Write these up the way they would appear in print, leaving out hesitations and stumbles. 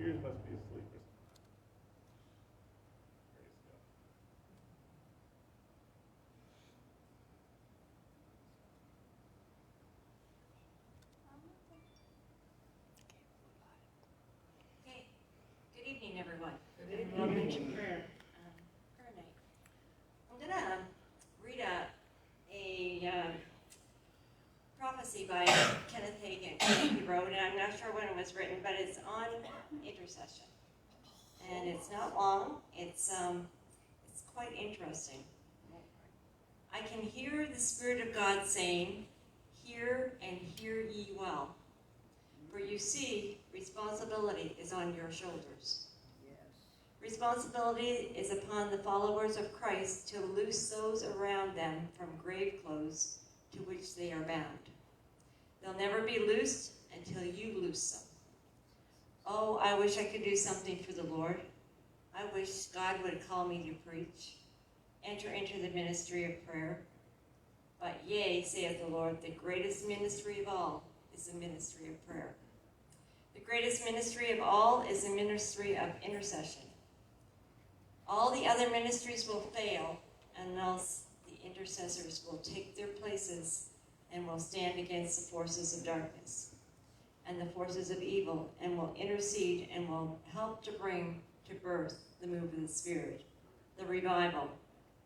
Ears must be asleep. Praise God. Okay, good evening, everyone. Good evening. Prayer night. I'm gonna read a prophecy by Kenneth Hagin. He wrote it. I'm not sure when it was written, but it's on intercession, and it's not long. It's quite interesting. I can hear the Spirit of God saying, "Hear and hear ye well." For you see, responsibility is on your shoulders. Yes. Responsibility is upon the followers of Christ to loose those around them from grave clothes to which they are bound. They'll never be loosed until you loose them. Oh, I wish I could do something for the Lord. I wish God would call me to preach, enter into the ministry of prayer. But yea, saith the Lord, the greatest ministry of all is the ministry of prayer. The greatest ministry of all is the ministry of intercession. All the other ministries will fail unless the intercessors will take their places and will stand against the forces of darkness and the forces of evil, and will intercede and will help to bring to birth the move of the Spirit, the revival,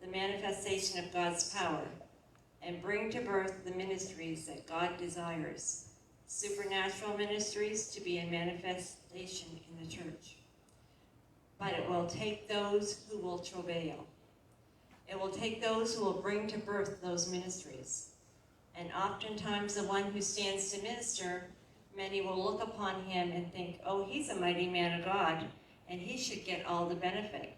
the manifestation of God's power, and bring to birth the ministries that God desires, supernatural ministries to be in manifestation in the church. But it will take those who will travail. It will take those who will bring to birth those ministries. And oftentimes the one who stands to minister, many will look upon him and think, oh, he's a mighty man of God, and he should get all the benefit.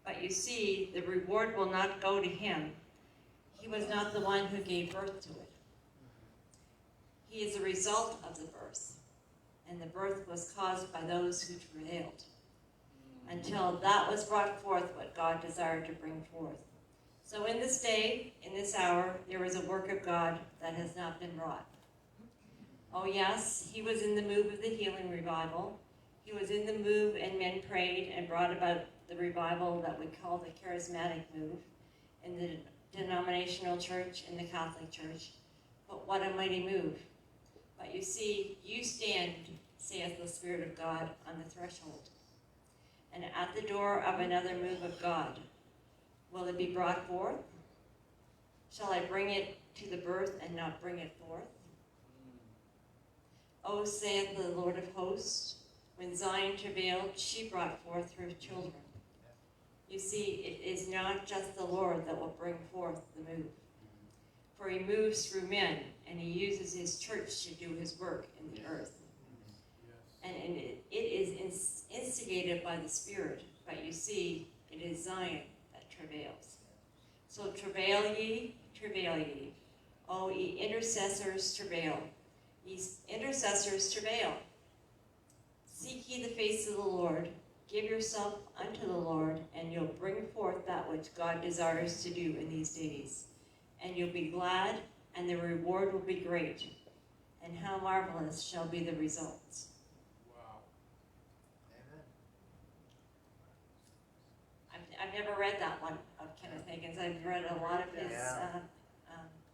But you see, the reward will not go to him. He was not the one who gave birth to it. He is the result of the birth, and the birth was caused by those who travailed, until that was brought forth what God desired to bring forth. So in this day, in this hour, there is a work of God that has not been wrought. Oh yes, he was in the move of the healing revival. He was in the move, and men prayed and brought about the revival that we call the charismatic move in the denominational church, in the Catholic Church. But what a mighty move. But you see, you stand, saith the Spirit of God, on the threshold, and at the door of another move of God. Will it be brought forth? Shall I bring it to the birth and not bring it forth? O saith the Lord of hosts, when Zion travailed, she brought forth her children. You see, it is not just the Lord that will bring forth the move. For he moves through men, and he uses his church to do his work in the earth. And it is instigated by the Spirit, but you see, it is Zion that travails. So travail ye, O ye intercessors, travail. Ye intercessors, travail. Seek ye the face of the Lord. Give yourself unto the Lord, and you'll bring forth that which God desires to do in these days. And you'll be glad, and the reward will be great. And how marvelous shall be the results. Wow. Amen. I've never read that one of Kenneth Hagin's. I've read a lot of his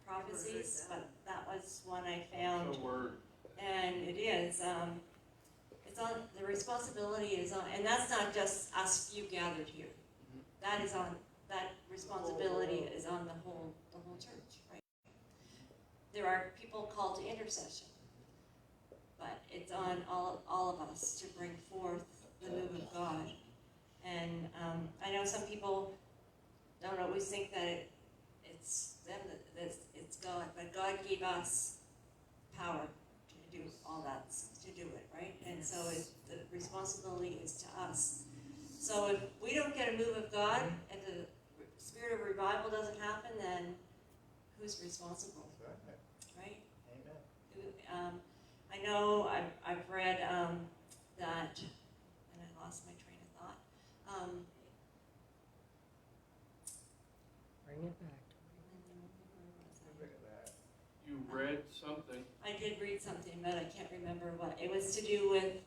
prophecies, but that was one I found. The word. And it is. It's on, the responsibility is on, and that's not just us few gathered here. That is on, that responsibility is on the whole church, right? There are people called to intercession, but it's on all of us to bring forth the move of God. And I know some people don't always think that it's them, that it's God, but God gave us power to do all that, to do it, right? And so the responsibility is to us. So if we don't get a move of God, if the spirit of revival doesn't happen, then who's responsible, right? Amen. I know I've read that, and I lost my train of thought. Bring it back. Look at that. You read something. I did read something, but I can't remember what. It was to do with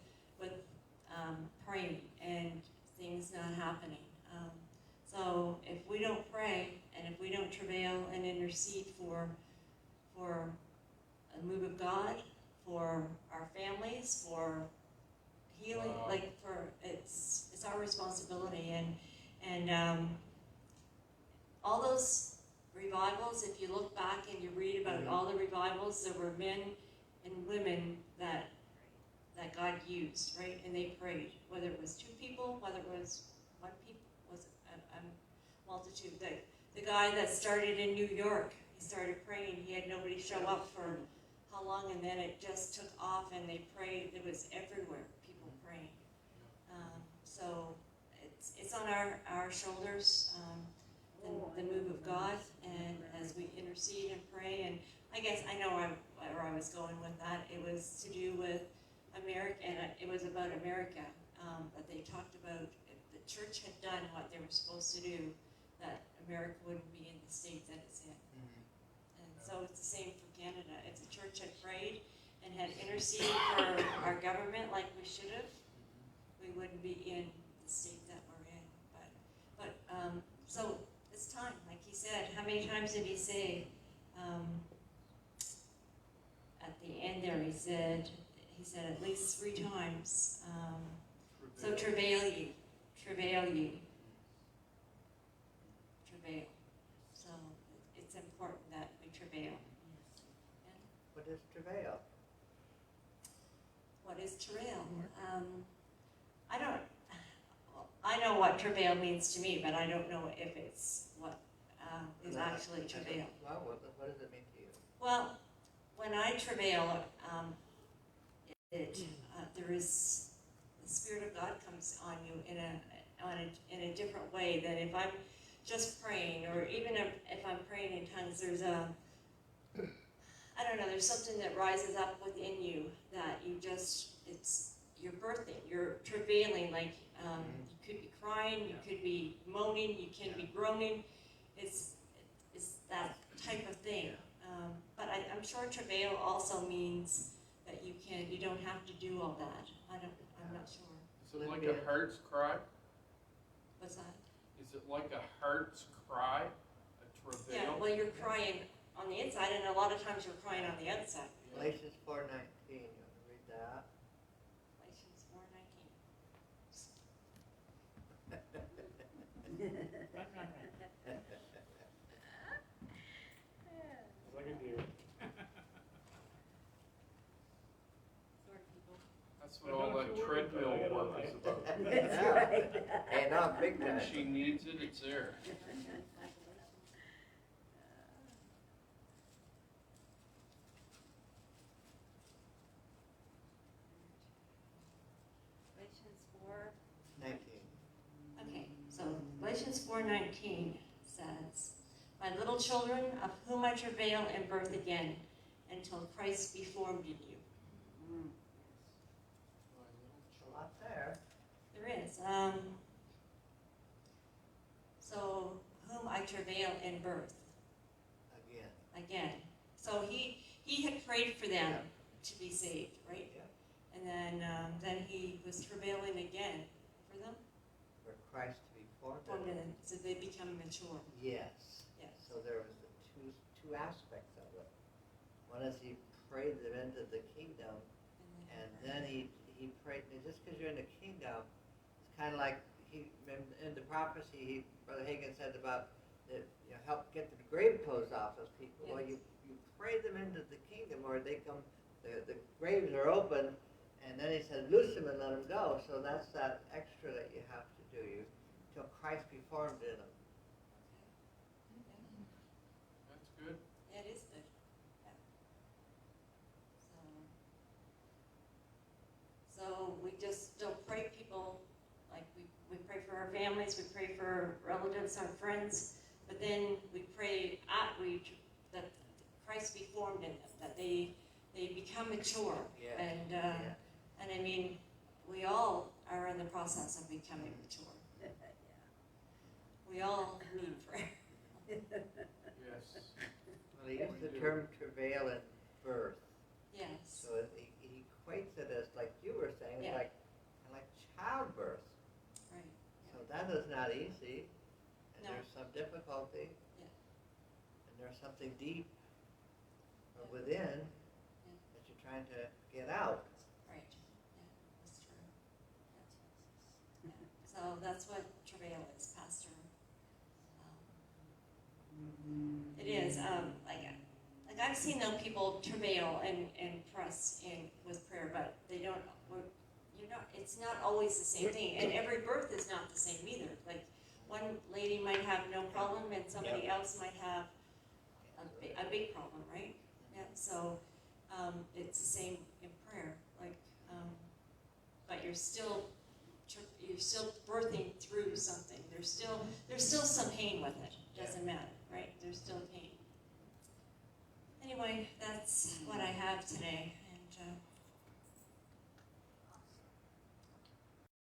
move of God, for our families, for healing, Wow. like for it's our responsibility, and all those revivals. If you look back and you read about all the revivals, there were men and women that God used, right? And they prayed, whether it was 2 people, whether it was 1 people, was a multitude. The guy that started in New York, he started praying. He had nobody show up for how long, and then it just took off, and they prayed. It was everywhere, people praying. So it's on our shoulders, the move of God, and as we intercede and pray. And I guess I know where I was going with that. It was to do with America, and it was about America, that they talked about. If the church had done what they were supposed to do, that America wouldn't be in the state that it's in. And so it's the same for Canada. If the church had prayed and had interceded for our government like we should have, we wouldn't be in the state that we're in. But so it's time, like he said. How many times did he say? At the end there, he said at least 3 times. So travail ye. Travail. So it's important that we travail. What is travail? What is travail? I know what travail means to me, but I don't know if it's what is actually travail. Well, what does it mean to you? Well, when I travail, there is the Spirit of God comes on you in a different way than if I'm just praying, or even if I'm praying in tongues. There's there's something that rises up within you that you're birthing, you're travailing, like you could be crying, you could be moaning, you can be groaning. It's that type of thing. But I'm sure travail also means that you don't have to do all that. I'm not sure. Is it like a heart's cry? What's that? Is it like a heart's cry? A travail? Yeah, well, you're crying on the inside, and a lot of times you're crying on the outside. Galatians 4:19. You want to read that? Galatians 4:19. Like a deer. Sorry, people. That's what all that treadmill work is about. That's right. Hey, not big When time. she needs it, it's there. Galatians 4. 19. Okay, so Galatians 4:19 says, "My little children, of whom I travail in birth again, until Christ be formed in you." A lot there. There is. So, whom I travail in birth Again. again. So he had prayed for them to be saved, right? Yeah. And then he was travailing again for them, For Christ to be formed. formed in them, so they become mature. Yes. Yes. So there was the two aspects of it. One is he prayed them into the kingdom, and then he prayed. Just because you're in the kingdom, it's kind of like in the prophecy Brother Hagin said about help get the grave clothes off those people. Yes. Well, you pray them into the kingdom, or they come. The graves are open, and then he said, loose them and let them go. So that's that extra that you have to do. Till Christ be formed in them. That's good. Yeah, it is good. Yeah. So we just don't pray people, like we pray for our families, we pray for our relatives, our friends, but then we pray that Christ be formed in them, that they become mature. Yeah. And I mean, we all are in the process of becoming mature. We all need prayer. Yes. Well, he used the term travail in birth. Yes. So he equates it as, like you were saying, Yeah. like childbirth. Right. So that is not easy, and No. there's some difficulty, Yeah. and there's something deep within, trying to get out. Right, yeah, that's true. Yeah. So that's what travail is, Pastor. It is, like I've seen though people travail and press in with prayer, but they don't, it's not always the same thing, and every birth is not the same either. Like, one lady might have no problem, and somebody else might have a big problem, right? Yeah, so, it's the same in prayer, like, but you're still birthing through something. There's still some pain with it. Doesn't matter, right? There's still pain. Anyway, that's what I have today, and